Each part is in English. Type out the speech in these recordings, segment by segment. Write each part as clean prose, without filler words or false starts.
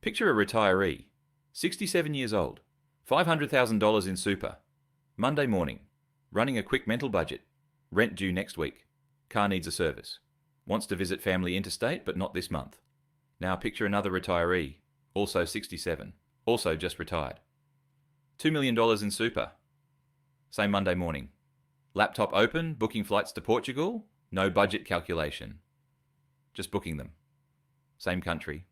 Picture a retiree, 67 years old, $500,000 in super. Monday morning, running a quick mental budget. Rent due next week. Car needs a service. Wants to visit family interstate, but not this month. Now picture another retiree, also 67, also just retired. $2 million in super. Same Monday morning. Laptop open, booking flights to Portugal, no budget calculation. Just booking them. Same country.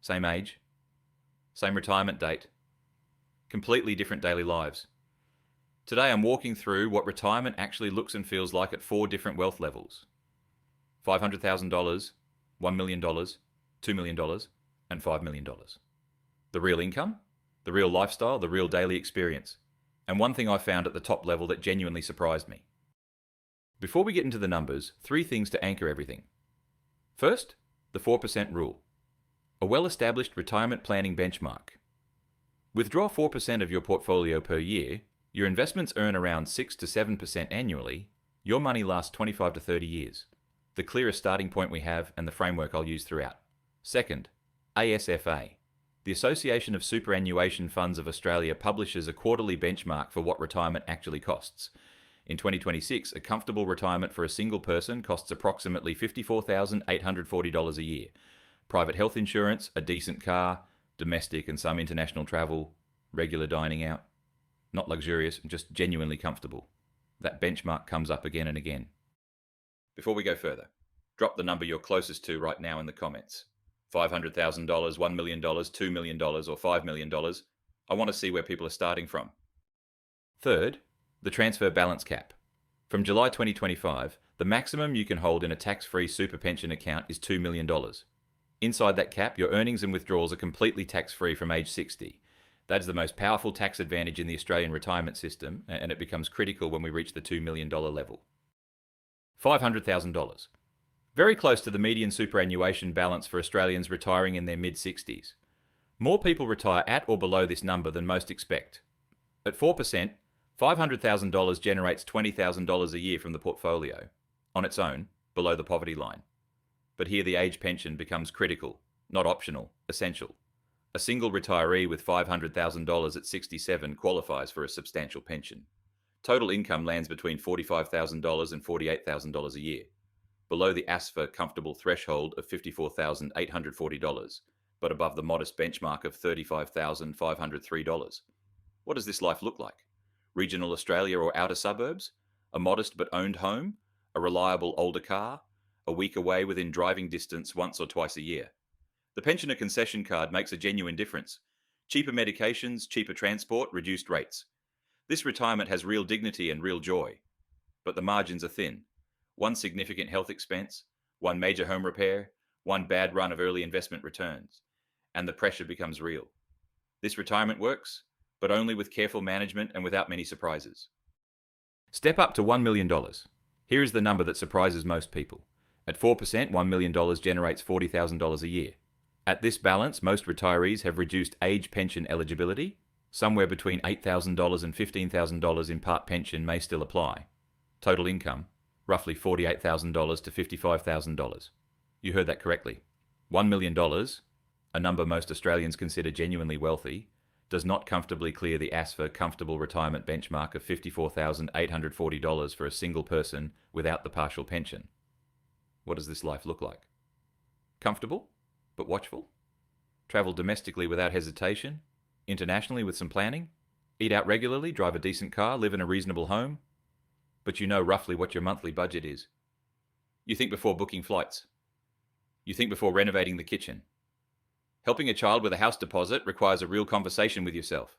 Same age. Same retirement date. Completely different daily lives. Today I'm walking through what retirement actually looks and feels like at 4 different wealth levels. $500,000, $1 million, $2 million, and $5 million. The real income, the real lifestyle, the real daily experience. And one thing I found at the top level that genuinely surprised me. Before we get into the numbers, 3 things to anchor everything. First, the 4% rule. A well-established retirement planning benchmark. Withdraw 4% of your portfolio per year, your investments earn around 6 to 7% annually, your money lasts 25 to 30 years. The clearest starting point we have and the framework I'll use throughout. Second, ASFA. The Association of Superannuation Funds of Australia publishes a quarterly benchmark for what retirement actually costs. In 2026, a comfortable retirement for a single person costs approximately $54,840 a year. Private health insurance, a decent car, domestic and some international travel, regular dining out. Not luxurious, just genuinely comfortable. That benchmark comes up again and again. Before we go further, drop the number you're closest to right now in the comments. $500,000, $1 million, $2 million, or $5 million. I want to see where people are starting from. Third, the transfer balance cap. From July 2025, the maximum you can hold in a tax-free super pension account is $2 million. Inside that cap, your earnings and withdrawals are completely tax-free from age 60. That is the most powerful tax advantage in the Australian retirement system, and it becomes critical when we reach the $2 million level. $500,000. Very close to the median superannuation balance for Australians retiring in their mid-60s. More people retire at or below this number than most expect. At 4%, $500,000 generates $20,000 a year from the portfolio, on its own, below the poverty line. But here the age pension becomes critical, not optional, essential. A single retiree with $500,000 at 67 qualifies for a substantial pension. Total income lands between $45,000 and $48,000 a year, below the ASFA comfortable threshold of $54,840, but above the modest benchmark of $35,503. What does this life look like? Regional Australia or outer suburbs? A modest but owned home? A reliable older car? A week away within driving distance once or twice a year? The pensioner concession card makes a genuine difference. Cheaper medications, cheaper transport, reduced rates. This retirement has real dignity and real joy. But the margins are thin. One significant health expense, one major home repair, one bad run of early investment returns. And the pressure becomes real. This retirement works, but only with careful management and without many surprises. Step up to $1 million. Here is the number that surprises most people. At 4%, $1 million generates $40,000 a year. At this balance, most retirees have reduced age pension eligibility. Somewhere between $8,000 and $15,000 in part pension may still apply. Total income, roughly $48,000 to $55,000. You heard that correctly. $1 million, a number most Australians consider genuinely wealthy, does not comfortably clear the ASFA comfortable retirement benchmark of $54,840 for a single person without the partial pension. What does this life look like? Comfortable, but watchful? Travel domestically without hesitation? Internationally with some planning? Eat out regularly, drive a decent car, live in a reasonable home? But you know roughly what your monthly budget is. You think before booking flights. You think before renovating the kitchen. Helping a child with a house deposit requires a real conversation with yourself.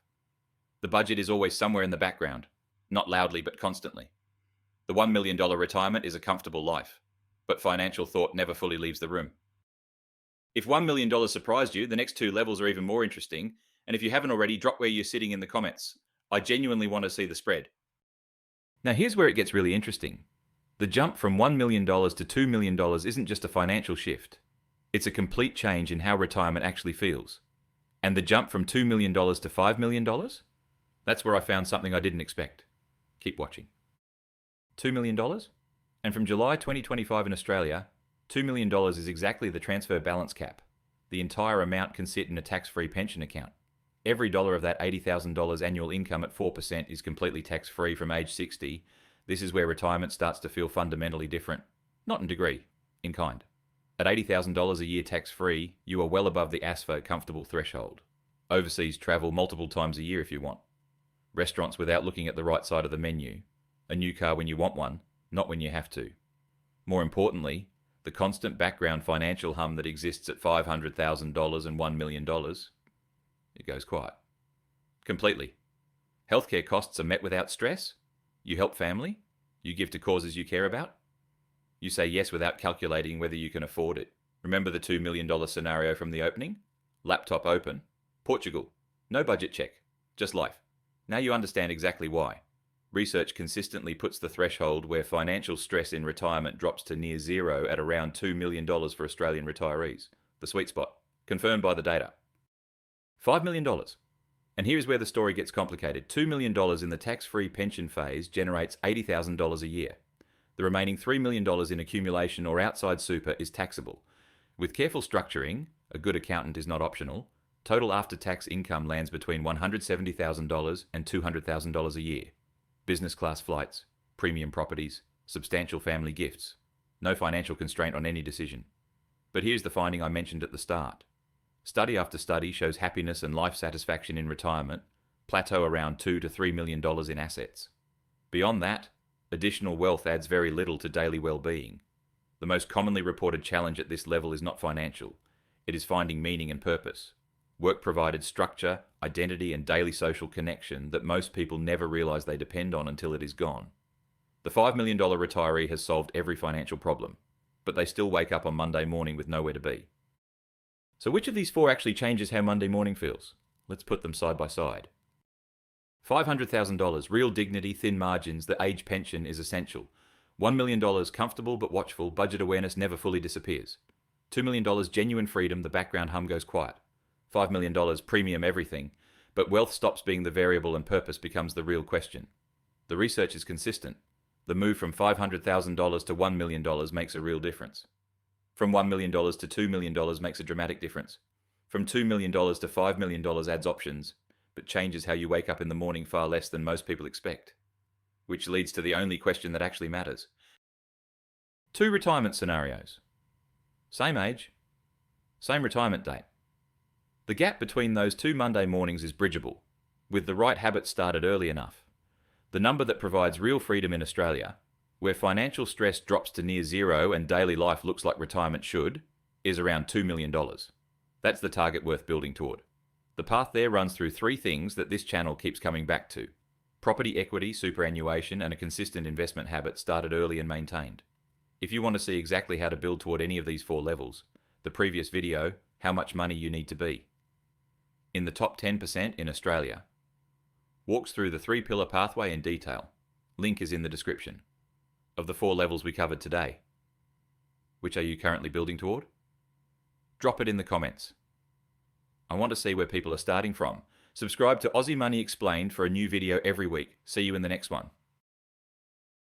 The budget is always somewhere in the background, not loudly but constantly. The $1 million retirement is a comfortable life, but financial thought never fully leaves the room. If $1 million surprised you, the next 2 levels are even more interesting, and if you haven't already, drop where you're sitting in the comments. I genuinely want to see the spread. Now here's where it gets really interesting. The jump from $1 million to $2 million isn't just a financial shift. It's a complete change in how retirement actually feels. And the jump from $2 million to $5 million? That's where I found something I didn't expect. Keep watching. $2 million? And from July 2025 in Australia, $2 million is exactly the transfer balance cap. The the entire amount can sit in a tax-free pension account. Every dollar of that $80,000 annual income at 4% is completely tax-free from age 60. This is where retirement starts to feel fundamentally different. Not in degree, in kind. At $80,000 a year tax-free, you are well above the ASFA comfortable threshold. Overseas travel multiple times a year if you want. Restaurants without looking at the right side of the menu. A new car when you want one, not when you have to. More importantly, the constant background financial hum that exists at $500,000 and $1 million, it goes quiet. Completely. Healthcare costs are met without stress. You help family. You give to causes you care about. You say yes without calculating whether you can afford it. Remember the $2 million scenario from the opening? Laptop open. Portugal. No budget check. Just life. Now you understand exactly why. Research consistently puts the threshold where financial stress in retirement drops to near zero at around $2 million for Australian retirees. The sweet spot. Confirmed by the data. $5 million. And here's where the story gets complicated. $2 million in the tax-free pension phase generates $80,000 a year. The remaining $3 million in accumulation or outside super is taxable. With careful structuring, a good accountant is not optional, total after-tax income lands between $170,000 and $200,000 a year. Business class flights, premium properties, substantial family gifts. No financial constraint on any decision. But here's the finding I mentioned at the start. Study after study shows happiness and life satisfaction in retirement plateau around $2 to $3 million in assets. Beyond that, additional wealth adds very little to daily well-being. The most commonly reported challenge at this level is not financial. It is finding meaning and purpose. Work provided structure, identity, and daily social connection that most people never realize they depend on until it is gone. The $5 million retiree has solved every financial problem, but they still wake up on Monday morning with nowhere to be. So which of these four actually changes how Monday morning feels? Let's put them side by side. $500,000, real dignity, thin margins, the age pension is essential. $1 million, comfortable but watchful, budget awareness never fully disappears. $2 million, genuine freedom, the background hum goes quiet. $5 million, premium everything, but wealth stops being the variable and purpose becomes the real question. The research is consistent. The move from $500,000 to $1 million makes a real difference. From $1 million to $2 million makes a dramatic difference. From $2 million to $5 million adds options, but changes how you wake up in the morning far less than most people expect. Which leads to the only question that actually matters. 2 retirement scenarios. Same age, same retirement date. The gap between those 2 Monday mornings is bridgeable, with the right habits started early enough. The number that provides real freedom in Australia, where financial stress drops to near zero and daily life looks like retirement should, is around $2 million. That's the target worth building toward. The path there runs through 3 things that this channel keeps coming back to. Property equity, superannuation, and a consistent investment habit started early and maintained. If you want to see exactly how to build toward any of these 4 levels, the previous video, How Much Money You Need to Be. In the top 10% in Australia. Walks through the 3-pillar pathway in detail. Link is in the description. Of the 4 levels we covered today, which are you currently building toward? Drop it in the comments. I want to see where people are starting from. Subscribe to Aussie Money Explained for a new video every week. See you in the next one.